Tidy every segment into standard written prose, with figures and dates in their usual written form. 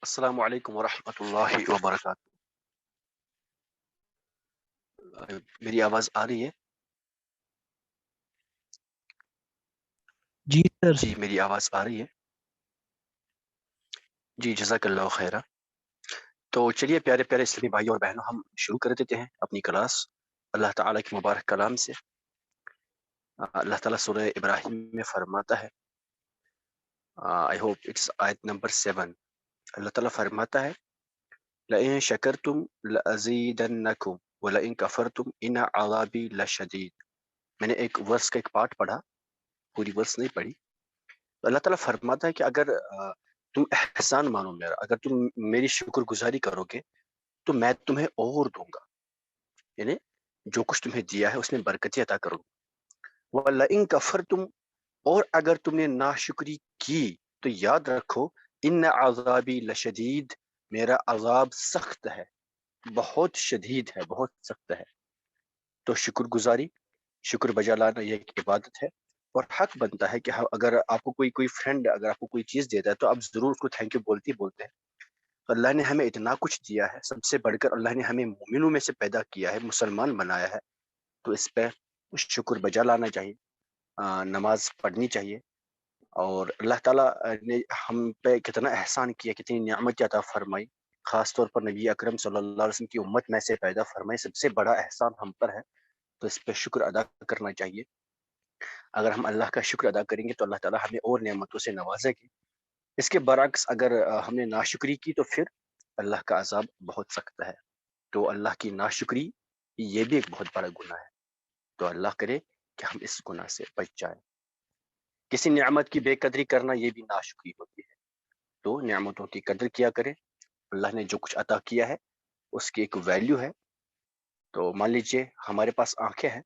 السلام علیکم ورحمۃ اللہ وبرکاتہ۔ میری آواز آ رہی ہے؟ جی سر۔ جی میری آواز آ رہی ہے؟ جی جزاک اللہ خیرہ۔ تو چلیے پیارے پیارے اسلامی بھائی اور بہنوں، ہم شروع کر دیتے ہیں اپنی کلاس اللہ تعالیٰ کے مبارک کلام سے۔ اللہ تعالیٰ سورہ ابراہیم میں فرماتا ہے، آئی ہوپ اٹس آیت نمبر 7۔ اللہ تعالیٰ فرماتا ہے لَإِن شَكَرْتُمْ لَأَزِيدَنَّكُمْ وَلَإِن كَفَرْتُمْ إِنَّ عَذَابِي لَشَدِيدٌ۔ میں نے ایک ورس کا ایک پارٹ پڑھا، پوری ورس نہیں پڑھی۔ تو اللہ تعالیٰ فرماتا ہے کہ اگر تم احسان مانو میرا، اگر تم میری شکر گزاری کرو گے تو میں تمہیں اور دوں گا، یعنی جو کچھ تمہیں دیا ہے اس میں برکتی عطا کروں گا۔ وَلَئِن كَفَرْتُمْ، اور اگر تم نے ناشکری کی تو یاد رکھو ان عذابی لشدید، میرا عذاب سخت ہے، بہت شدید ہے، بہت سخت ہے۔ تو شکر گزاری، شکر بجا لانا یہ ایک عبادت ہے، اور حق بنتا ہے کہ اگر آپ کو کوئی فرینڈ اگر آپ کو کوئی چیز دیتا ہے تو آپ ضرور اس کو تھینک یو بولتے ہیں۔ اللہ نے ہمیں اتنا کچھ دیا ہے، سب سے بڑھ کر اللہ نے ہمیں مومنوں میں سے پیدا کیا ہے، مسلمان بنایا ہے، تو اس پہ شکر بجا لانا چاہیے، نماز پڑھنی چاہیے۔ اور اللہ تعالیٰ نے ہم پہ کتنا احسان کیا، کتنی نعمت عطا فرمائی، خاص طور پر نبی اکرم صلی اللہ علیہ وسلم کی امت میں سے پیدا فرمائی، سب سے بڑا احسان ہم پر ہے، تو اس پہ شکر ادا کرنا چاہیے۔ اگر ہم اللہ کا شکر ادا کریں گے تو اللہ تعالیٰ ہمیں اور نعمتوں سے نوازے گی۔ اس کے برعکس اگر ہم نے ناشکری کی تو پھر اللہ کا عذاب بہت سخت ہے۔ تو اللہ کی ناشکری یہ بھی ایک بہت بڑا گناہ ہے، تو اللہ کرے کہ ہم اس گناہ سے بچ جائیں۔ کسی نعمت کی بے قدری کرنا یہ بھی ناشکری ہوتی ہے، تو نعمتوں کی قدر کیا کریں۔ اللہ نے جو کچھ عطا کیا ہے اس کی ایک ویلیو ہے۔ تو مان لیجئے ہمارے پاس آنکھیں ہیں،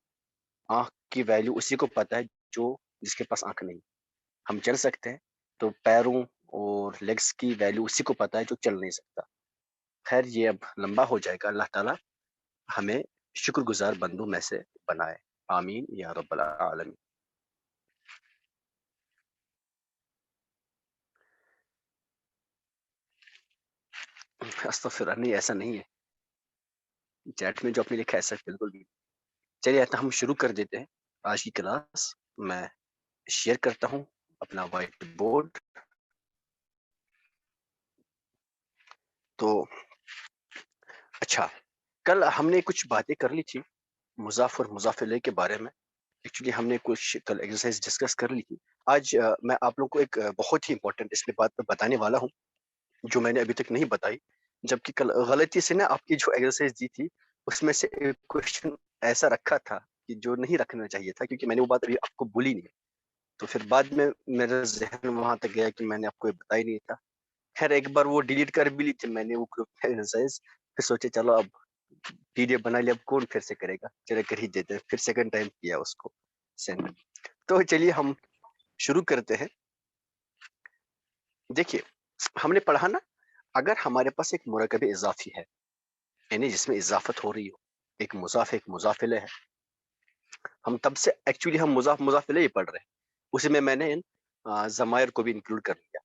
آنکھ کی ویلیو اسی کو پتہ ہے جو جس کے پاس آنکھ نہیں۔ ہم چل سکتے ہیں تو پیروں اور لیگز کی ویلیو اسی کو پتہ ہے جو چل نہیں سکتا۔ خیر یہ اب لمبا ہو جائے گا، اللہ تعالیٰ ہمیں شکر گزار بندوں میں سے بنائے، آمین یا رب العالمین۔ استغفر اللہ، نہیں ایسا نہیں ہے، چیٹ میں جو اپنے لکھا ہے ایسا بالکل بھی نہیں۔ چلیے ہم شروع کر دیتے ہیں آج کی کلاس۔ میں شیئر کرتا ہوں اپنا وائٹ بورڈ۔ تو اچھا، کل ہم نے کچھ باتیں کر لی تھی مضاف اور مضاف الیہ کے بارے میں، ایکچولی ہم نے کچھ کل ایکسرسائز ڈسکس کر لی تھی۔ آج میں آپ لوگوں کو ایک بہت ہی امپورٹنٹ اس میں بات بتانے والا ہوں جو میں نے ابھی تک نہیں بتائی، جبکہ کل غلطی سے نا آپ کی جو ایکسرسائز دی تھی اس میں سے ایک کوشچن ایسا رکھا تھا کہ جو نہیں رکھنا چاہیے تھا، کیونکہ میں نے وہ بات ابھی آپ کو بولی نہیں، تو پھر بعد میں میرا ذہن وہاں تک گیا کہ میں نے آپ کو بتا ہی نہیں تھا۔ خیر ایک بار وہ ڈیلیٹ کر بھی لی تھی میں نے وہ ایکسرسائز، پھر سوچے چلو اب پی ڈی ایف بنا لیا، اب کون پھر سے کرے گا، چلے کر ہی دیتے ہیں، پھر سیکنڈ ٹائم کیا اس کو سینڈ۔ تو چلیے ہم شروع کرتے ہیں۔ دیکھیے ہم نے پڑھا نا، اگر ہمارے پاس ایک مرکب اضافی ہے یعنی جس میں اضافت ہو رہی ہو، ایک مضاف ایک مضاف الیہ ہے، ہم تب سے ایکچولی ہم مضاف مضاف الیہ ہی پڑھ رہے ہیں، اسی میں نے ضمائر کو بھی انکلوڈ کر لیا،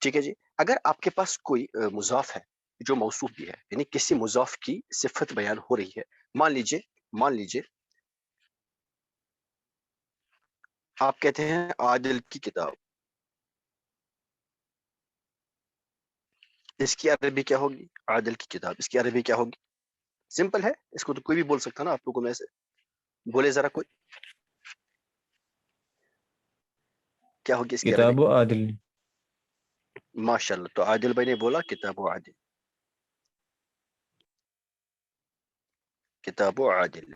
ٹھیک ہے جی۔ اگر آپ کے پاس کوئی مضاف ہے جو موصوف بھی ہے، یعنی کسی مضاف کی صفت بیان ہو رہی ہے، مان لیجئے آپ کہتے ہیں عادل کی کتاب، اس کی عربی کیا ہوگی؟ عادل کی کتاب، اس کی عربی کیا ہوگی؟ سمپل ہے، اس کو تو کوئی بھی بول سکتا نا آپ لوگوں میں سے، بولے ذرا کوئی، کیا ہوگی اس کی عربی؟ کتاب و عادل۔ ماشاء اللہ، تو عادل بھائی نے بولا کتاب و عادل، کتاب و عادل،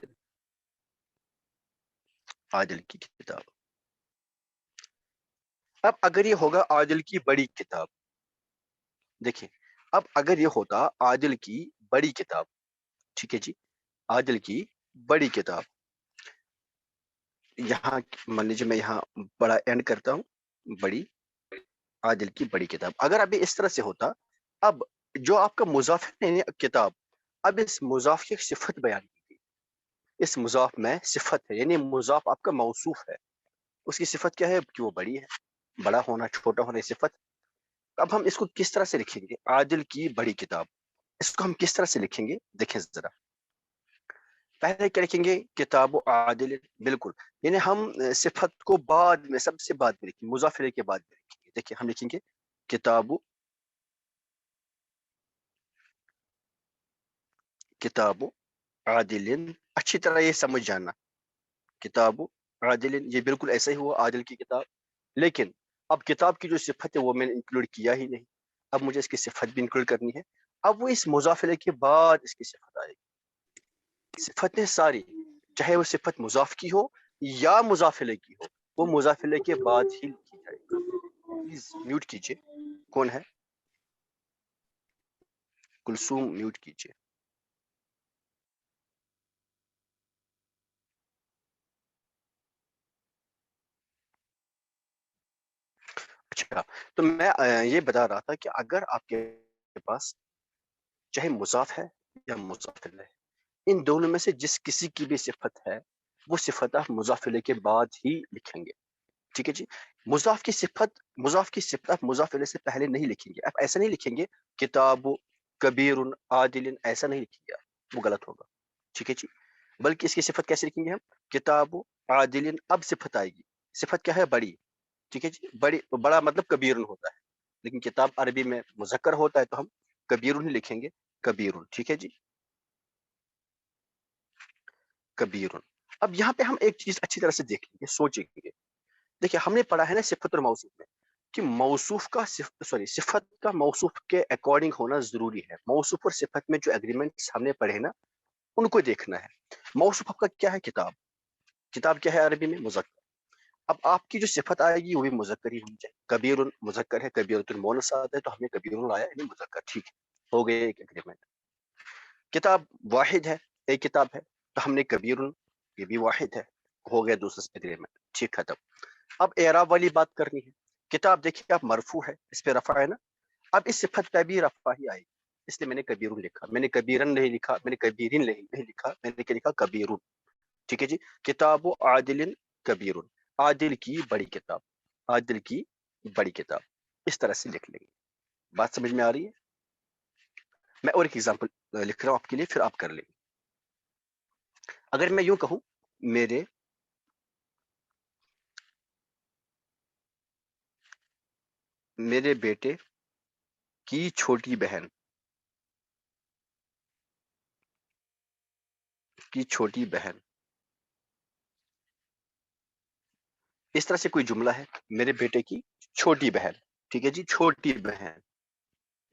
عادل کی کتاب۔ اب اگر یہ ہوگا عادل کی بڑی کتاب، دیکھیں اب اگر یہ ہوتا عادل کی بڑی کتاب، ٹھیک ہے جی، عادل کی بڑی کتاب، یہاں مان لیجیے میں یہاں بڑا اینڈ کرتا ہوں، بڑی، عادل کی بڑی کتاب۔ اگر ابھی اس طرح سے ہوتا، اب جو آپ کا مضاف ہے یعنی کتاب، اب اس مضاف کی ایک صفت بیان کی گئی، اس مضاف میں صفت ہے، یعنی مضاف آپ کا موصوف ہے، اس کی صفت کیا ہے کہ وہ بڑی ہے، بڑا ہونا چھوٹا ہونا صفت، اب ہم اس کو کس طرح سے لکھیں گے؟ عادل کی بڑی کتاب، اس کو ہم کس طرح سے لکھیں گے؟ دیکھیں ذرا، پہلے کیا لکھیں گے؟ کتاب عادل، بالکل، یعنی ہم صفت کو بعد میں، سب سے بعد میں لکھیں گے، مضاف الیہ کے بعد میں لکھیں گے۔ دیکھیں ہم لکھیں گے کتاب عادل، اچھی طرح یہ سمجھ جانا، کتاب عادل، یہ بالکل ایسا ہی ہوا، عادل کی کتاب، لیکن اب کتاب کی جو صفت ہے وہ میں نے انکلوڈ کیا ہی نہیں، اب مجھے اس کی صفت بھی انکلوڈ کرنی ہے، اب وہ اس مضاف الیہ کے بعد اس کی صفت آئے گی۔ صفتیں ساری، چاہے وہ صفت مضاف کی ہو یا مضاف الیہ کی ہو، وہ مضاف الیہ کے بعد ہی لکھی جائے گی۔ پلیز میوٹ کیجئے، کون ہے؟ کلثوم، میوٹ کیجئے۔ اچھا، تو میں یہ بتا رہا تھا کہ اگر آپ کے پاس چاہے مضاف ہے یا مضاف الیہ، ان دونوں میں سے جس کسی کی بھی صفت ہے، وہ صفت آپ مضاف الیہ کے بعد ہی لکھیں گے، ٹھیک ہے جی؟ مضاف کی صفت آپ مضاف الیہ سے پہلے نہیں لکھیں گے، آپ ایسا نہیں لکھیں گے کتاب کبیر عادل، ایسا نہیں لکھیں گے آپ، وہ غلط ہوگا، ٹھیک ہے جی؟ بلکہ اس کی صفت کیسے لکھیں گے ہم؟ کتاب عادل، اب صفت آئے گی، صفت کیا ہے؟ بڑی، ٹھیک ہے جی؟ بڑا مطلب کبیر ہوتا ہے، لیکن کتاب عربی میں مذکر ہوتا ہے تو ہم کبیر ہی لکھیں گے، کبیر، ٹھیک ہے جی؟ کبیر۔ اب یہاں پہ ہم ایک چیز اچھی طرح سے دیکھ لیں گے، سوچیں گے، دیکھیں ہم نے پڑھا ہے نا صفت اور موصوف میں کہ موصوف کا صفت کا موصوف کے اکارڈنگ ہونا ضروری ہے، موصوف اور صفت میں جو ایگریمنٹس ہم نے پڑھے نا، ان کو دیکھنا ہے۔ موصوف آپ کا کیا ہے؟ کتاب، کتاب کیا ہے عربی میں؟ مذکر، اب آپ کی جو صفت آئے گی وہ بھی مذکر ہی ہونی چاہیے، کبیر مذکر ہے، کبیرۃ المؤنث ہے، تو ہم نے کبیر لایا، یعنی مذکر، ٹھیک ہے، ہو گئے ایک ایگریمنٹ۔ کتاب واحد ہے، ایک کتاب ہے، تو ہم نے کبیر، یہ بھی واحد ہے، ہو گیا دوسرا ایگریمنٹ، ٹھیک ختم۔ اب اعراب والی بات کرنی ہے، کتاب دیکھیے آپ مرفوع ہے، اس پہ رفع ہے نا، اب اس صفت پہ بھی رفع ہی آئے گی، اس لیے میں نے کبیر لکھا، میں نے کبیرن نہیں لکھا، میں نے کبیرین نہیں لکھا، میں نے کیا لکھا؟ کبیر، ٹھیک ہے جی؟ کتاب عادل کبیر، عادل کی بڑی کتاب، عادل کی بڑی کتاب، اس طرح سے لکھ لیں گے۔ بات سمجھ میں آ رہی ہے؟ میں اور ایک ایگزامپل لکھ رہا ہوں آپ کے لیے، پھر آپ کر لیں گے۔ اگر میں یوں کہوں میرے بیٹے کی چھوٹی بہن اس طرح سے کوئی جملہ ہے، میرے بیٹے کی چھوٹی بہن، ٹھیک ہے جی؟ چھوٹی بہن،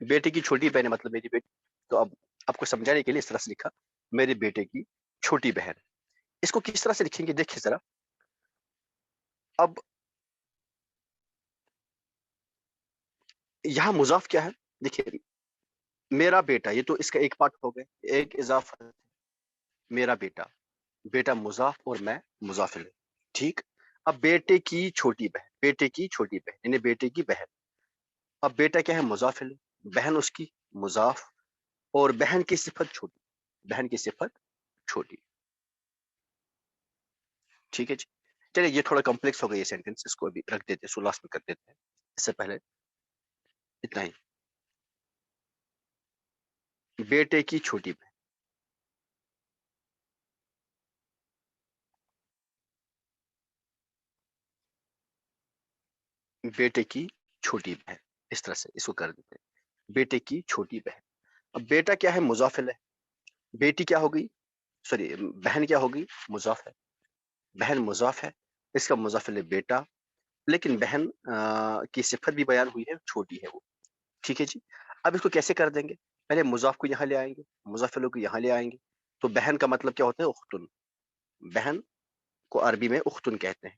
بیٹے کی چھوٹی بہن مطلب میری بیٹی، تو اب آپ کو سمجھانے کے لیے اس طرح سے لکھا، میرے بیٹے کی چھوٹی بہن۔ اس کو کس طرح سے لکھیں گے؟ دیکھیں ذرا، اب یہاں مضاف کیا ہے؟ دیکھیے، میرا بیٹا، یہ تو اس کا ایک پارٹ ہو گیا، ایک اضافہ، میرا بیٹا، بیٹا مضاف اور میں مضاف الیہ، ٹھیک؟ اب بیٹے کی چھوٹی بہن، بیٹے کی چھوٹی بہن یعنی بیٹے کی بہن، اب بیٹا کیا ہے؟ مضاف الیہ، بہن اس کی مضاف، اور بہن کی صفت چھوٹی، بہن کی صفت چھوٹی، ٹھیک ہے جی؟ چلیے یہ تھوڑا کمپلیکس ہو گیا یہ سینٹینس، اس کو ابھی رکھ دیتے ہیں، لاسٹ میں کر دیتے ہیں، اس سے پہلے اتنا ہی، بیٹے کی چھوٹی بہن، بیٹے کی چھوٹی بہن، اس طرح سے اس کو کر دیتے ہیں، بیٹے کی چھوٹی بہن۔ اب بیٹا کیا ہے؟ مضاف الیہ، بیٹی کیا ہوگی؟ سوری، بہن کیا ہوگی؟ مضاف ہے، بہن مضاف ہے، اس کا مضاف الیہ بیٹا، لیکن بہن کی صفت بھی بیان ہوئی ہے، چھوٹی ہے وہ، ٹھیک ہے جی؟ اب اس کو کیسے کر دیں گے؟ پہلے مضاف کو یہاں لے آئیں گے، مضاف الیہ کو یہاں لے آئیں گے، تو بہن کا مطلب کیا ہوتا ہے؟ اختن، بہن کو عربی میں اختن کہتے ہیں،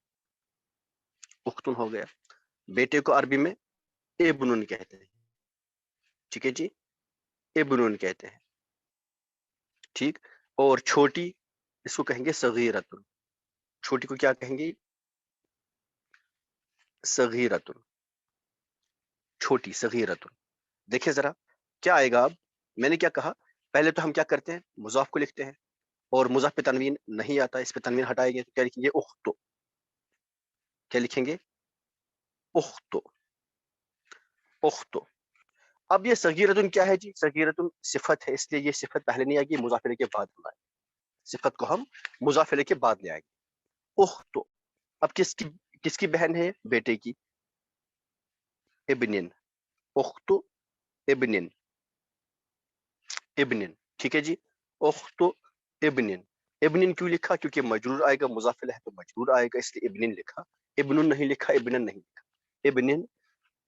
اختن ہو گیا، بیٹے کو عربی میں ابنن کہتے ہیں، ٹھیک ہے جی؟ ابنن کہتے ہیں، ٹھیک؟ اور چھوٹی، اس کو کہیں گے صغیرۃ، چھوٹی کو کیا کہیں گے؟ صغیرۃ، چھوٹی صغیرۃ۔ دیکھیں ذرا کیا آئے گا اب، میں نے کیا کہا؟ پہلے تو ہم کیا کرتے ہیں؟ مضاف کو لکھتے ہیں، اور مضاف پہ تنوین نہیں آتا، اس پہ تنوین ہٹائیں گے تو کیا لکھیں گے؟ اختو، کیا لکھیں گے؟ اختو۔ اختو. اب یہ صغیرتن کیا ہے جی؟ صغیرتن صفت ہے، اس لیے یہ صفت پہلے نہیں آئے گی، مضاف الیہ کے بعد لائیں. صفت کو ہم مضاف الیہ کے بعد لے آئیں گے. اختو اب کس کی بہن ہے؟ بیٹے کی. ابنن. اختو ابنن. ابنن ٹھیک ہے جی. اختو ابنن. ابنن کیوں لکھا؟ کیونکہ مجرور آئے گا، مضاف الیہ ہے تو مجرور آئے گا، اس لیے ابنن لکھا. ابن نہیں لکھا، ابنن نہیں لکھا، ابنن.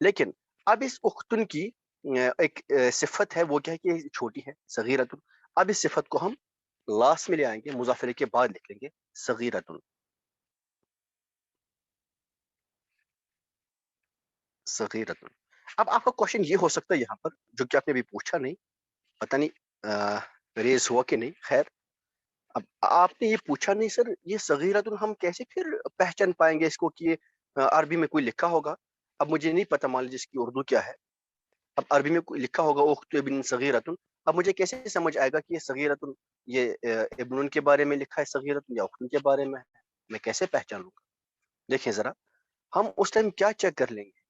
لیکن اب اس اختن کی ایک صفت ہے، وہ کیا ہے کہ چھوٹی ہے، صغیرتن. اب اس صفت کو ہم لاسٹ میں لے آئیں گے، مضاف الیہ کے بعد لکھ لیں گے صغیرتن. صغیرتن. اب آپ کا کوشچن یہ ہو سکتا ہے یہاں پر، جو کہ آپ نے ابھی پوچھا نہیں، پتہ نہیں ریز ہوا کہ نہیں، خیر. اب آپ نے یہ پوچھا نہیں سر یہ صغیرتن ہم کیسے پھر پہچان پائیں گے اس کو کہ عربی میں کوئی لکھا ہوگا. اب مجھے نہیں پتا مان لیجیے اس کی اردو کیا ہے. اب عربی میں کوئی لکھا ہوگا اخت ابن صغیرتن، اب مجھے کیسے سمجھ آئے گا کہ یہ صغیرتن یہ ابن کے بارے میں لکھا ہے صغیرتن یا اختن کے بارے میں ہے؟ میں کیسے پہچانوں گا؟ دیکھیں ذرا، ہم اس ٹائم کیا چیک کر لیں گے؟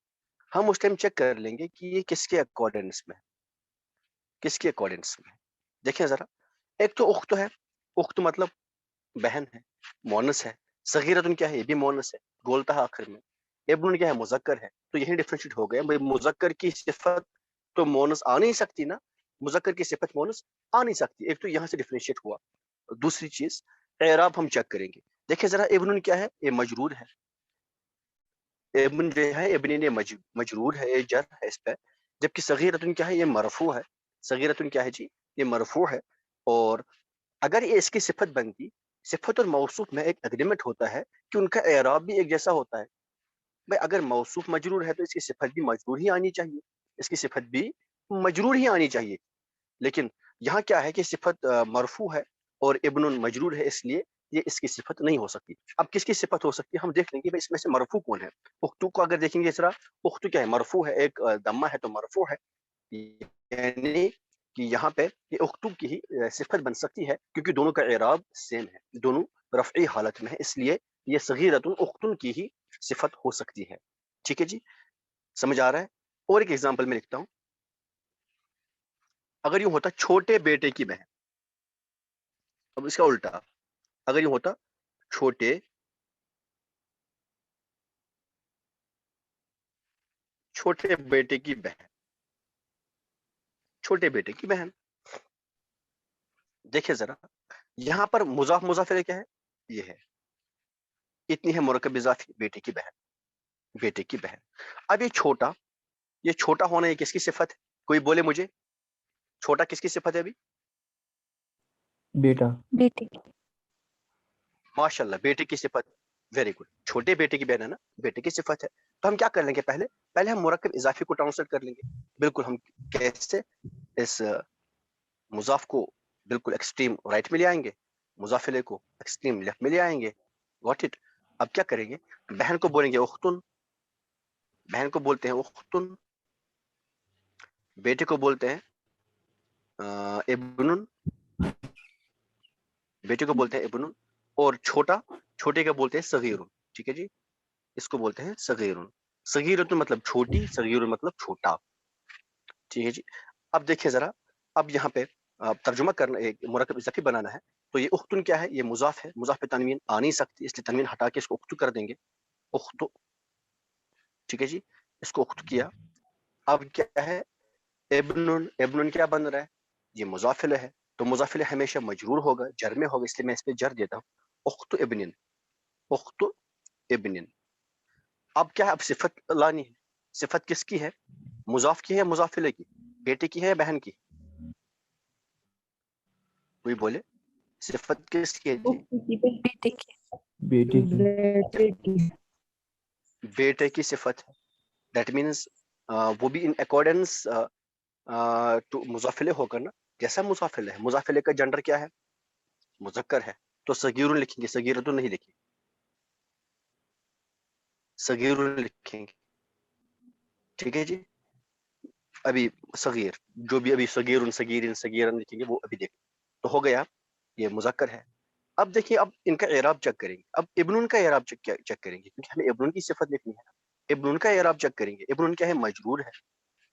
ہم اس ٹائم چیک کر لیں گے کہ یہ کس کے اکارڈنس میں ہے، کس کے اکارڈنس میں ہے. دیکھیں ذرا، ایک تو اخت ہے، اخت مطلب بہن ہے، مونس ہے. صغیرتن کیا ہے؟ یہ بھی مونس ہے، بولتا ہے آخر میں. ابن کیا ہے؟ مذکر ہے. تو یہی ڈفرینشیٹ ہو گیا، مذکر کی صفت تو مونس آ نہیں سکتی نا، مذکر کی صفت مونس آ نہیں سکتی. ایک تو یہاں سے ڈفرینشیٹ ہوا. دوسری چیز اعراب ہم چیک کریں گے. دیکھیں ذرا، ابن کیا ہے؟ یہ مجرور ہے. ابن جو ہے ابن نے مجرور ہے، یہ جر ہے اس پہ. جبکہ صغیرتن کیا ہے؟ یہ مرفوع ہے. صغیرتن کیا ہے جی؟ یہ مرفوع ہے. اور اگر یہ اس کی صفت بنتی، صفت اور موصوف میں ایک اگریمنٹ ہوتا ہے کہ ان کا اعراب بھی ایک جیسا ہوتا ہے. بھائی اگر موصوف مجرور ہے تو اس کی صفت بھی مجرور ہی آنی چاہیے، اس کی صفت بھی مجرور ہی آنی چاہیے. لیکن یہاں کیا ہے کہ صفت مرفوع ہے اور ابن مجرور ہے، اس لیے یہ اس کی صفت نہیں ہو سکتی. اب کس کی صفت ہو سکتی ہے؟ ہم دیکھ لیں گے اس میں سے مرفوع کون ہے. اختو کو اگر دیکھیں گے اس طرح، اختو کیا ہے؟ مرفوع ہے، ایک دمہ ہے تو مرفوع ہے. یعنی کہ یہاں پہ یہ اختو کی ہی صفت بن سکتی ہے، کیونکہ دونوں کا اعراب سیم ہے، دونوں رفعی حالت میں ہے، اس لیے یہ صغیرتن اختن کی ہی صفت ہو سکتی ہے. ٹھیک ہے جی، سمجھ آ رہا ہے؟ اور ایک ایگزامپل میں لکھتا ہوں. اگر یوں ہوتا چھوٹے بیٹے کی بہن، اب اس کا الٹا، اگر یوں ہوتا چھوٹے بیٹے کی بہن، چھوٹے بیٹے کی بہن. دیکھیں ذرا، یہاں پر مضاف مضاف الیہ کیا ہے؟ یہ ہے، اتنی ہے مرکب اضافی، بیٹے کی بہن، بیٹے کی بہن. اب یہ چھوٹا ہونا یہ کس کی صفت ہے؟ کوئی بولے مجھے، چھوٹا کس کی صفت ہے ابھی؟ بیٹا. بیٹے کی. ماشاء اللہ، بیٹے کی صفت. Very good. چھوٹے بیٹے کی بہن ہے نا، بیٹے کی صفت ہے. تو ہم کیا کر لیں گے؟ پہلے ہم مرکب اضافی کو ٹرانسلیٹ کر لیں گے. بالکل ہم کیسے؟ اس مضاف کو بالکل ایکسٹریم رائٹ میں لے آئیں گے، مضاف الیہ کو ایکسٹریم لیفٹ میں لے آئیں گے. What it. اب کیا کریں گے؟ بہن کو بولیں گے اختن، بہن کو بولتے ہیں اختن. بیٹے کو بولتے ہیں ابن، بیٹے کو بولتے ہیں ابن. اور چھوٹے کا بولتے ہیں صغیر. ٹھیک ہے جی، اس کو بولتے ہیں صغیر. صغیرۃ مطلب چھوٹی، صغیر مطلب چھوٹا. ٹھیک ہے جی. اب دیکھیں ذرا، اب یہاں پہ ترجمہ کرنا، ایک مرکب اضافی بنانا ہے. تو یہ اختن کیا ہے؟ یہ مضاف ہے، مضاف پہ تنوین آ نہیں سکتی، اس لیے تنوین ہٹا کے اس کو اختو کر دیں گے، اختو. ٹھیک ہے جی، اس کو اختو کیا. اب کیا ہے؟ ابن کیا بن رہا ہے؟ یہ مضاف الیہ ہے، تو مضاف الیہ ہمیشہ مجرور ہوگا، جر میں ہوگا، اس لیے میں اس پہ جر دیتا ہوں، اخت ابن. اخت ابن. اب کیا ہے؟ اب صفت لانی ہے. صفت کس کی ہے؟ مضاف کی ہے، مضاف الیہ کی، بیٹے کی ہے یا بہن کی؟ کوئی بولے، صفت کس کی ہے جی؟ بیٹے کی. بیٹے کی. بیٹے کی صفت ہے. دیٹ مینس وہ بھی ان اکارڈنس ٹو مضاف الیہ ہوگا نا، جیسا مضاف الیہ ہے. مضاف الیہ کا جنڈر کیا ہے؟ مذکر ہے، تو صغیر لکھیں گے، صغیرۃ نہیں لکھیں گے، صغیر لکھیں گے. ٹھیک ہے جی. ابھی صغیر، جو بھی ابھی صغیر صغیرن صغیرن لکھیں گے وہ ابھی دیکھیں. تو ہو گیا، یہ مذکر ہے. اب دیکھیے، اب ان کا اعراب چیک کریں گے. اب ابن کا اعراب چیک کریں گے، کیونکہ ہمیں ابن کی صفت لکھنی ہے. ابن کا اعراب چیک کریں گے. ابن کیا ہے؟ مجرور ہے.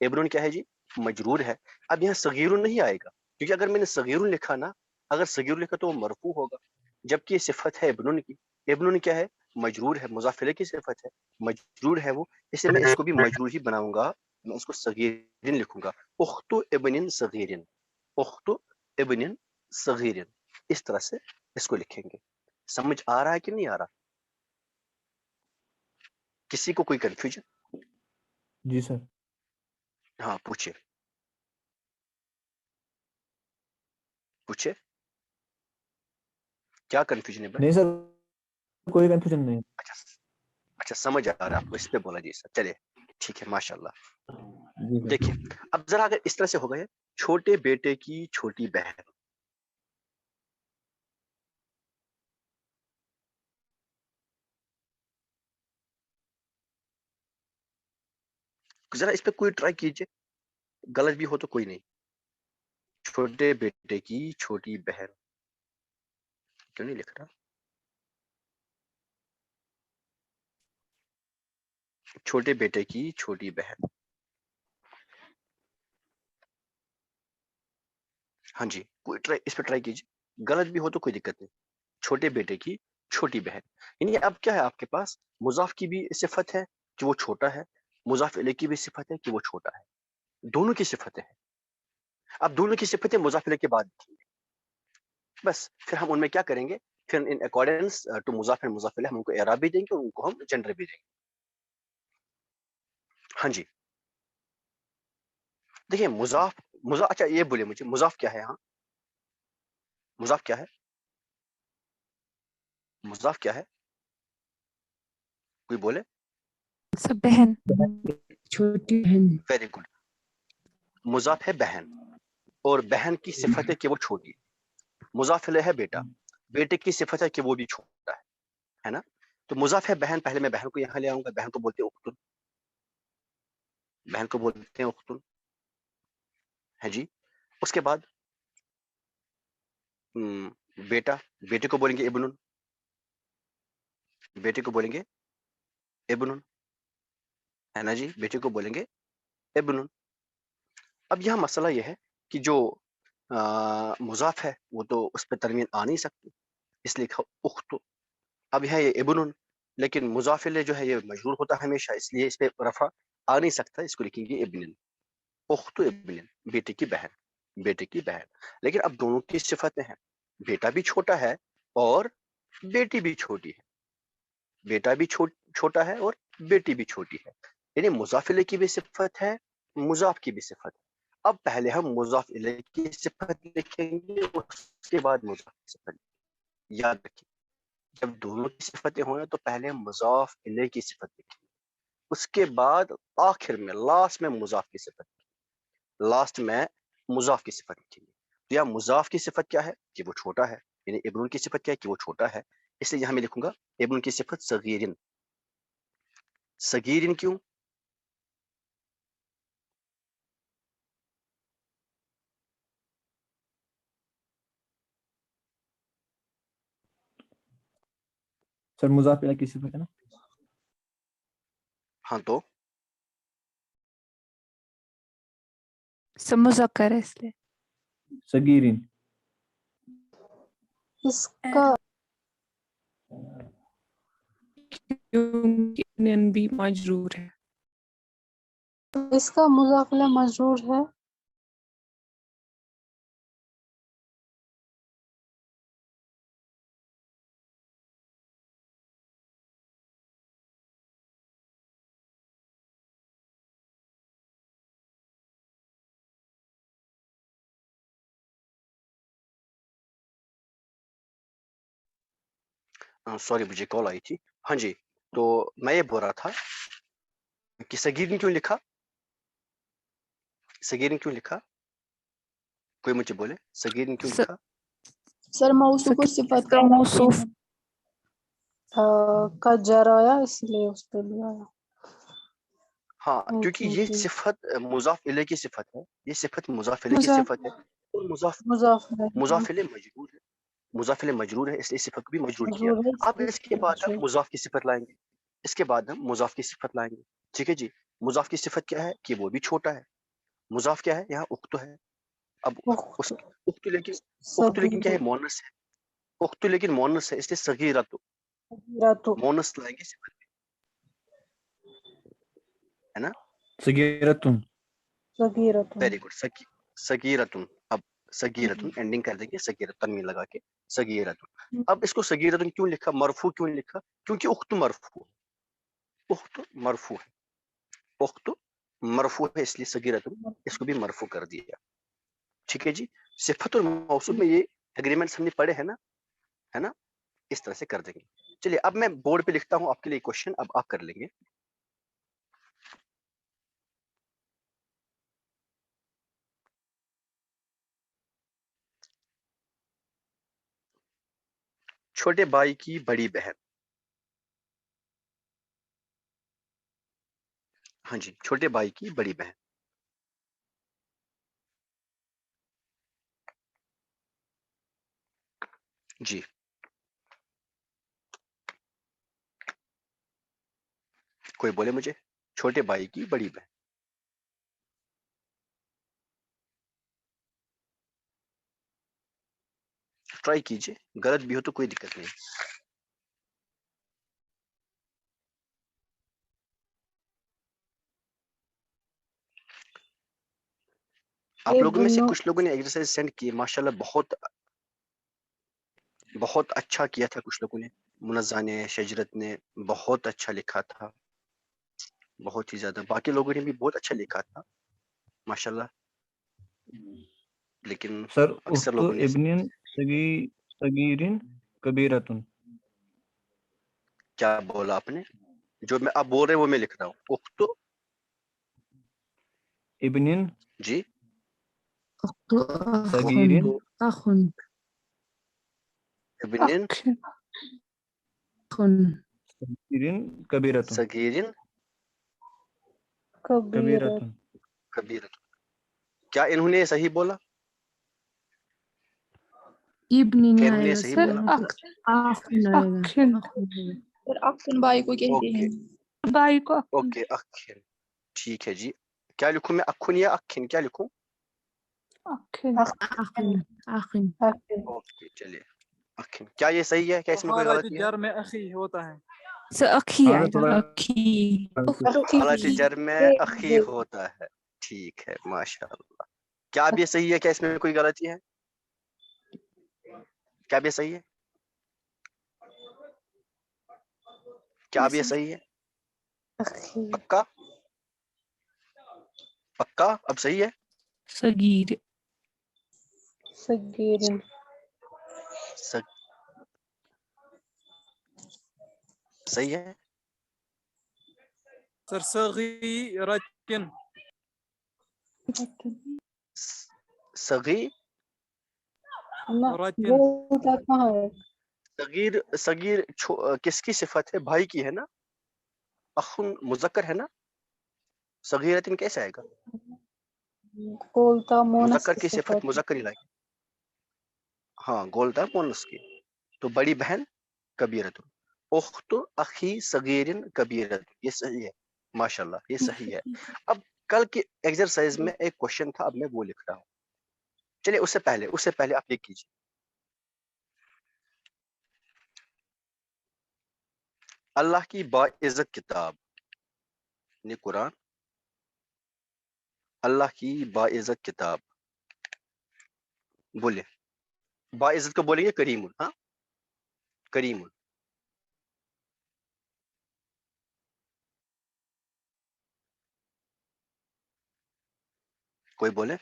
ابن کیا ہے جی؟ مجرور ہے. اب یہاں صغیر نہیں آئے گا کیونکہ اگر میں نے صغیر لکھا نا، اگر صغیر لکھا تو وہ مرفوع ہوگا، جبکہ یہ صفت ہے ابن کی. ابن کیا ہے؟ مجرور ہے، مضاف الیہ کی صفت ہے، مجرور ہے وہ، اس لیے میں اس کو بھی مجرور ہی بناؤں گا، میں اس کو صغیر لکھوں گا. اخت ابن صغیر، اخت ابن صغیر، اس طرح سے اس کو لکھیں گے. سمجھ آ رہا ہے کہ نہیں آ رہا؟ کسی کو کوئی کنفیوژن؟ جی سر. ہاں پوچھے پوچھے، کیا کنفیوژن ہے بھائی؟ نہیں سر، کوئی کنفیوژن نہیں. اچھا اچھا، سمجھ آ رہا ہے آپ کو، اس پہ بولا جی سر. چلے ٹھیک ہے، ماشاء اللہ. جی سر. دیکھیں اب ذرا اگر اس طرح سے ہو گئے، چھوٹے بیٹے کی چھوٹی بہن، ذرا اس پہ کوئی ٹرائی کیجئے، غلط بھی ہو تو کوئی نہیں. چھوٹے بیٹے کی چھوٹی بہن، کیوں نہیں لکھ رہا؟ چھوٹے بیٹے کی چھوٹی بہن، ہاں جی، کوئی ٹرائی اس پہ ٹرائی کیجئے، غلط بھی ہو تو کوئی دقت نہیں. چھوٹے بیٹے کی چھوٹی بہن، یعنی اب کیا ہے آپ کے پاس؟ مضاف کی بھی صفت ہے کہ وہ چھوٹا ہے، مضاف الیہ کی بھی صفت ہے کہ وہ چھوٹا ہے، دونوں کی صفتیں ہیں. اب دونوں کی صفتیں مضاف الیہ کے بعد لکھیں گے. بس پھر ہم ان میں کیا کریں گے؟ پھر ان اکارڈنس ٹو مضاف اینڈ مضاف الیہ ہم ان کو اعراب بھی دیں گے اور ان کو ہم جنڈر بھی دیں گے. ہاں جی دیکھیں مضاف، اچھا یہ بولے مجھے مضاف کیا ہے؟ ہاں مضاف کیا ہے؟ مضاف کیا ہے؟ کوئی بولے. سب بہن، چھوٹی بہن. Very good. مضاف ہے بہن، اور بہن کی صفت ہے کہ وہ چھوٹی ہے. مضاف الیہ ہے بیٹا، بیٹے کی صفت ہے کہ وہ بھی چھوٹا ہے نا. تو مضاف ہے بہن، پہلے میں بہن کو یہاں لے آؤں گا، بہن کو بولتے ہیں اختن، بہن کو بولتے ہیں اختن ہے جی. اس کے بعد بیٹا، بیٹے کو بولیں گے ابن، بیٹے کو بولیں گے ابن ہے نا جی، بیٹے کو بولیں گے ابن. اب یہاں مسئلہ یہ ہے کہ جو مضاف ہے وہ تو اس پہ ترمیم آ نہیں سکتی، اس لیے اخت. اب ہے یہ ابن، لیکن مضاف الیہ جو ہے یہ مجرور ہوتا ہے ہمیشہ، اس لیے اس پہ رفع آ نہیں سکتا، اس کو لکھیں گے ابن. اخت ابن، بیٹے کی بہن، بیٹے کی بہن. لیکن اب دونوں کی صفتیں ہیں، بیٹا بھی چھوٹا ہے اور بیٹی بھی چھوٹی ہے، بیٹا بھی چھوٹا ہے اور بیٹی بھی چھوٹی ہے. یعنی مضاف الیہ کی بھی صفت ہے، مضاف کی بھی صفت ہے. اب پہلے ہم مضاف الیہ کی صفت لکھیں گے، اس کے بعد مضاف کی صفت. یاد رکھیں جب دونوں کی صفتیں ہوں تو پہلے ہم مضاف الیہ کی صفت لکھیں گے، اس کے بعد آخر میں لاسٹ میں مضاف کی صفت، لاسٹ میں مضاف کی صفت لکھیں گے. تو یا مضاف کی صفت کیا ہے؟ کہ وہ چھوٹا ہے، یعنی ابن کی صفت کیا ہے؟ کہ وہ چھوٹا ہے. اس لیے یہاں میں لکھوں گا ابن کی صفت صغیرن. صغیرن کیوں؟ سر مضاف الیہ کی صفت ہے نا. ہاں تو سب مذکر ہے اس لیے. صغیرین. اس کا یونین بھی مجرور ہے. اس کا مضاف الیہ مجرور ہے. سوری مجھے کال آئی تھی. ہاں جی تو میں یہ بول رہا تھا کہ صغیرن کیوں لکھا؟ صغیرن کیوں لکھا؟ کوئی مجھے بولے صغیرن کیوں لکھا؟ سر موصوف و صفت اس کا موصوف کا جرایا، اس لیے اس پہ لیا. ہاں کیونکہ یہ صفت مضاف الیہ کی صفت ہے، یہ صفت مضاف الیہ کی صفت ہے، اور مضاف مضاف الیہ مجرور ہے، مضاف الیہ مجرور ہے، اس لیے صفت کو بھی مجرور کیا. مجرور ہے. اب اس کے بعد ہم مضاف کی صفت لائیں گے، اس کے بعد ہم مضاف کی صفت لائیں گے. ٹھیک ہے جی. مضاف کی صفت کیا ہے؟ کہ وہ بھی چھوٹا ہے، مضاف کیا ہے یہاں؟ اختو ہے. اب اس اختو لیکن کیا ہے؟ صغیر مونس ہے. اختو لیکن مونس ہے، اس لیے صغیرۃ صغیرۃ مونس لائیں گے صفت میں، ہے نا؟ صغیرتن. صغیرۃ ویری گڈ. صغیرتن. اب صغیرتن اینڈنگ کر دیں گے، صغیرۃ تنوین لگا کے صغیرتن. اب اس کو صغیرتن کیوں لکھا، مرفوع کیوں لکھا؟ کیونکہ اخت مرفوع ہے. اخت مرفوع ہے، اخت مرفوع ہے، اس لیے صغیرتن اس کو بھی مرفوع کر دیا. ٹھیک ہے جی. صفت اور موصوف میں یہ اگریمنٹس ہم نے پڑھے ہیں نا، ہے نا؟ اس طرح سے کر دیں گے. چلیے اب میں بورڈ پہ لکھتا ہوں آپ کے لیے کوشچن، اب آپ کر لیں گے. چھوٹے بھائی کی بڑی بہن. ہاں جی، چھوٹے بھائی کی بڑی بہن. جی کوئی بولے مجھے، چھوٹے بھائی کی بڑی بہن. ٹرائی کیجئے، غلط بھی ہو تو کوئی دقت نہیں. آپ لوگوں میں سے ابن کچھ لوگوں نے ایکسرسائز سینڈ کی، ماشاءاللہ بہت اچھا کیا تھا. کچھ لوگوں نے، منزہ نے، شجرت نے بہت اچھا لکھا تھا، بہت ہی زیادہ. باقی لوگوں نے بھی بہت اچھا لکھا تھا ماشاءاللہ، لیکن سر اکثر اخت لوگوں نے ابن صغیرن کبیرتن. کیا بولا آپ نے؟ جو میں آپ بول رہے ہیں وہ میں لکھ رہا ہوں. اخت ابن جی أخت صغیر أخ ابن أخ صغیرن کبیرتن. صغیر کبیرۃ کبیرتن. کبیر. کیا انہوں نے صحیح بولا؟ ابن کیا نہیں انہوں آئے نے گا صحیح سر، بولا؟ آخ آئے گا. پھر اختن بھائی کو کہتے اوکے ہیں. بھائی کو اوکے اکھن. ٹھیک ہے جی. کیا لکھوں میں، اکھن یا اکھن، کیا لکھوں؟ أخ اوکے چلیے اکھن. کیا یہ صحیح ہے؟ کیا اس میں کوئی حالت غلطی ہے؟ جر میں اخی ہوتا ہے. سر أخي ہاں آئے گا، تھوڑا أخي. حالت جر میں اخی ہوتا ہے. ٹھیک ہے ماشاءاللہ. کیا اب یہ صحیح ہے؟ کیا اس میں کوئی غلطی ہے؟ کیا اب یہ صحیح ہے؟ کیا اب یہ صحیح ہے؟ پکا پکا اب صحیح ہے؟ صغير صغیرن صحیح ہے. سر صغیرتن. صغیر رتن. بولتا کہاں ہے؟ صغیر کس کی صفت ہے؟ بھائی کی ہے نا. اخن مذکر ہے نا. صغیرتن کیسے آئے گا؟ بولتا مونس مذکر کی کی صفت صفت مذکر ہی لائے. ہاں گولتا مونس کی. تو بڑی بہن کبیرت. اخت اخی صغیرن کبیرت. یہ صحیح ہے ماشاءاللہ، یہ صحیح ہے. اب کل کی ایکسرسائز میں ایک کوشچن تھا، اب میں وہ لکھ رہا ہوں. چلیے اس سے پہلے آپ یہ کیجیے. اللہ کی باعزت کتاب نے قرآن، اللہ کی باعزت کتاب. بولے باعزت کو بولیں گے کریم. ہاں کریم. کوئی بولے.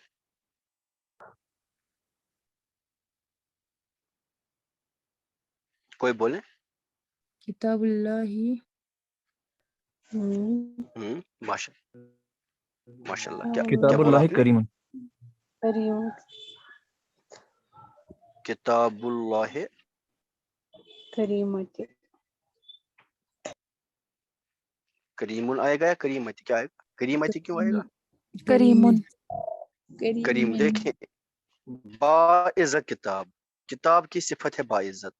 کوئی بولے. کتاب اللہ ماشاء اللہ. کیا کتاب بولا اللہ آپ نے؟ کریم. کریم کتاب اللہ کریمت کریم آئے گا یا کریمت؟ کیا آئے گا؟ کریمت کیوں آئے گا؟ کریم. کریم. دیکھیں باعزت کتاب کی صفت ہے باعزت.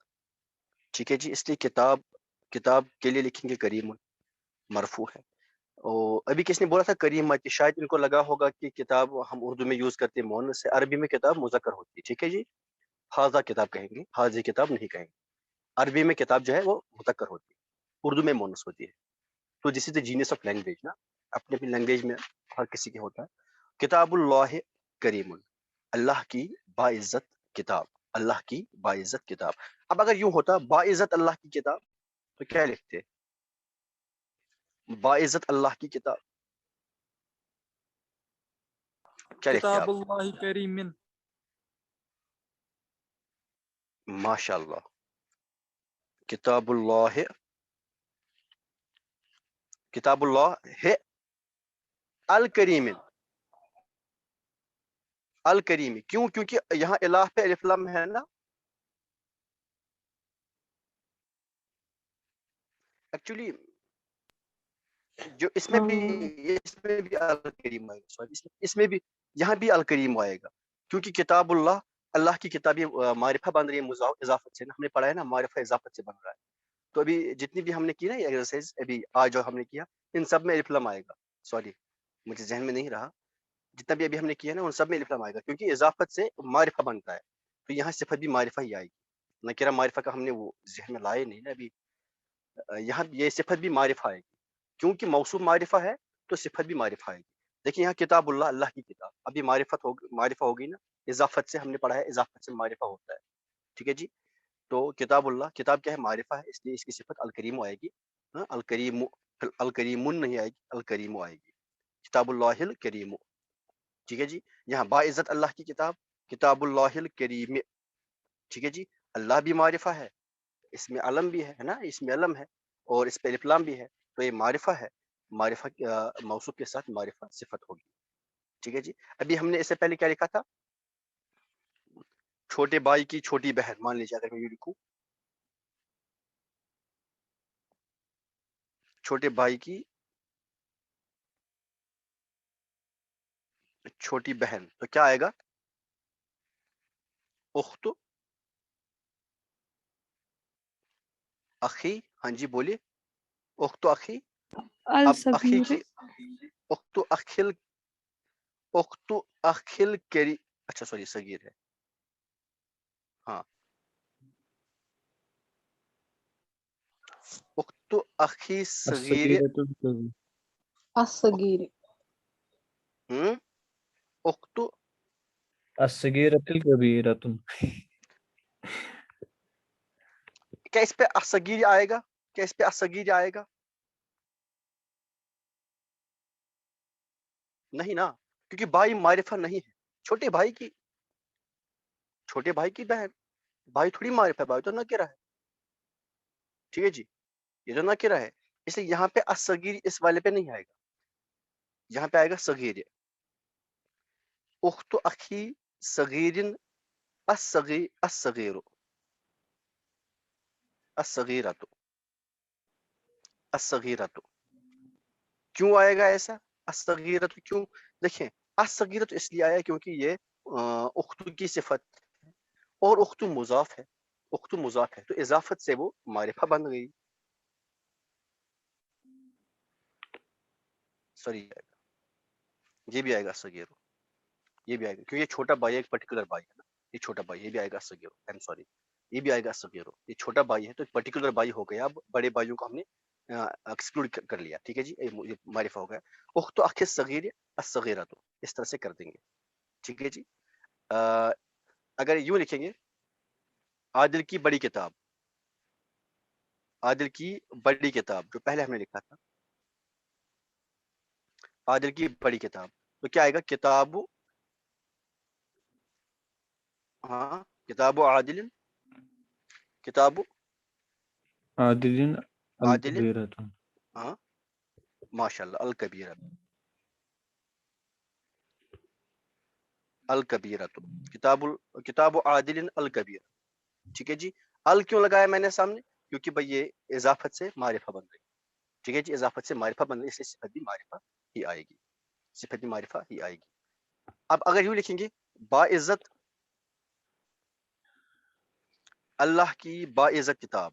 ٹھیک ہے جی. اس لیے کتاب کے لیے لکھیں گے کریم، مرفوع ہے. اور ابھی کس نے بولا تھا کریمت، شاید ان کو لگا ہوگا کہ کتاب ہم اردو میں یوز کرتے ہیں مؤنث سے، عربی میں کتاب مذکر ہوتی ہے. ٹھیک ہے جی، حاضہ کتاب کہیں گے، حاضی کتاب نہیں کہیں گے. عربی میں کتاب جو ہے وہ مذکر ہوتی ہے، اردو میں مؤنث ہوتی ہے. تو دس از دا جینیس آف لینگویج نا، اپنی اپنی لینگویج میں ہر کسی کے ہوتا ہے. کتاب اللہ کریم، اللہ کی باعزت کتاب، اللہ کی باعزت کتاب. اب اگر یوں ہوتا باعزت اللہ کی کتاب تو کیا لکھتے؟ باعزت اللہ کی کتاب کیا لکھتے کتاب آپ؟ اللہ کریم. ماشاء اللہ. کتاب اللہ، کتاب اللہ ہے الکریم، الکریم. کیوں؟ کیونکہ یہاں الہ پہ الف لام ہے نا. ایکچولی جو اس میں بھی الکریم آئے گا، اس میں بھی یہاں بھی الکریم آئے گا، کیونکہ کتاب اللہ، اللہ کی کتاب یہ معرفہ بن رہی ہے اضافت سے. ہم نے پڑھا ہے نا معرفہ اضافت سے بن رہا ہے. تو ابھی جتنی بھی ہم نے کی نا یہ ایکسرسائز ابھی آج جو ہم نے کیا، ان سب میں الف لام آئے گا. سوری مجھے ذہن میں نہیں رہا. جتنا بھی ابھی ہم نے کیا نا ان سب میں الف لام آئے گا، کیونکہ اضافت سے معرفہ بنتا ہے. تو یہاں صفت بھی معرفہ ہی آئے گی. نکرہ معرفہ کا ہم نے وہ ذہن میں لائے نہیں نا ابھی. یہاں یہ صفت بھی معرفہ آئے گی، کیونکہ موصوف معرفہ ہے تو صفت بھی معرفہ آئے گی. دیکھیں یہاں کتاب اللہ، اللہ کی کتاب، اب یہ معرفہ ہوگی نا. اضافت سے ہم نے پڑھا ہے، اضافت سے معرفہ ہوتا ہے. ٹھیک ہے جی. تو کتاب اللہ، کتاب کیا ہے؟ معرفہ ہے، اس لیے اس کی صفت الکریم آئے گی. ہاں الکریم، الکریم نہیں آئے گی، الکریم آئے گی. کتاب اللہ الکریم. ٹھیک ہے جی. یہاں باعزت اللہ کی کتاب، کتاب اللہ الکریم. ٹھیک ہے جی. اللہ بھی معرفہ ہے، اس میں علم بھی ہے نا، اس میں علم ہے اور اس پہ الف لام بھی ہے. تو یہ معرفہ ہے، معرفہ موصوف کے ساتھ معرفہ صفت ہوگی. ٹھیک ہے جی. ابھی ہم نے اس سے پہلے کیا لکھا تھا؟ چھوٹے بھائی کی چھوٹی بہن. مان لیجیے اگر میں یہ لکھوں چھوٹے بھائی کی چھوٹی بہن، تو کیا آئے گا؟ اخت اخی. ہاں جی بولیے. اخت اخی. اب اخی الصغیر کی اخت اخل، اخت اخل کری، اچھا سوری صغیر ہے. ہاں اخت اخی صغیر. الصغيرة الكبيرة. الصغير. اخت، الصغيرة الكبيرة. کیا اس پہ اصغیر آئے گا؟ کیا اس پہ اصغیر آئے گا؟ نہیں نا، کیونکہ بھائی معرفہ نہیں ہے. چھوٹے بھائی کی، چھوٹے بھائی کی بہن، بھائی تھوڑی معرفہ ہے، بھائی تو نکرہ ہے. ٹھیک ہے جی. یہ تو نکرہ ہے، اس لیے یہاں پہ اصغیر اس والے پہ نہیں آئے گا، یہاں پہ آئے گا صغیر. اخت اخی صغیر، الصغیر، الصغیر، الصغیرۃ، الصغیرۃ. کیوں آئے گا ایسا الصغیرۃ؟ کیوں؟ دیکھیں الصغیرۃ اس لیے آیا کیونکہ یہ اخت کی صفت ہے اور اخت مضاف ہے، اخت مضاف ہے تو اضافت سے وہ معرفہ بن گئی. سوری یہ بھی آئے گا صغیر، یہ بھی آئے گا کیونکہ یہ چھوٹا بھائی ایک پرٹیکولر بھائی ہے نا. یہ چھوٹا بھائی، یہ بھی آئے گا صغیر. آئی ایم سوری، یہ بھی آئے گا صغیر. یہ چھوٹا بھائی ہے تو پرٹیکولر بھائی ہو گیا. اب بڑے بھائیوں کو ہم نے ایکسکلوڈ کر لیا. ٹھیک ہے جی. یہ معرفہ ہو گیا. اخت اخ الصغیر الصغیرۃ، اس طرح سے کر دیں گے. ٹھیک ہے جی. اگر یوں لکھیں گے عادل کی بڑی کتاب، عادل کی بڑی کتاب جو پہلے ہم نے لکھا تھا، عادل کی بڑی کتاب، تو کیا آئے گا؟ کتاب، ہاں کتاب عادل، کتاب عادل عادل، الكبيرة. ہاں ماشاء اللہ، الکبیرہ، الکبیرہ، کتاب عادل الکبیر. ٹھیک ہے جی. ال کیوں لگایا میں نے سامنے؟ کیونکہ بھئی یہ اضافت سے معرفہ بن گئی. ٹھیک ہے جی. اضافت سے معرفہ بن گئی، اس لیے صفت بھی معرفہ ہی آئے گی، صفت بھی معرفہ ہی آئے گی. اب اگر یوں لکھیں گے باعزت اللہ کی باعزت کتاب،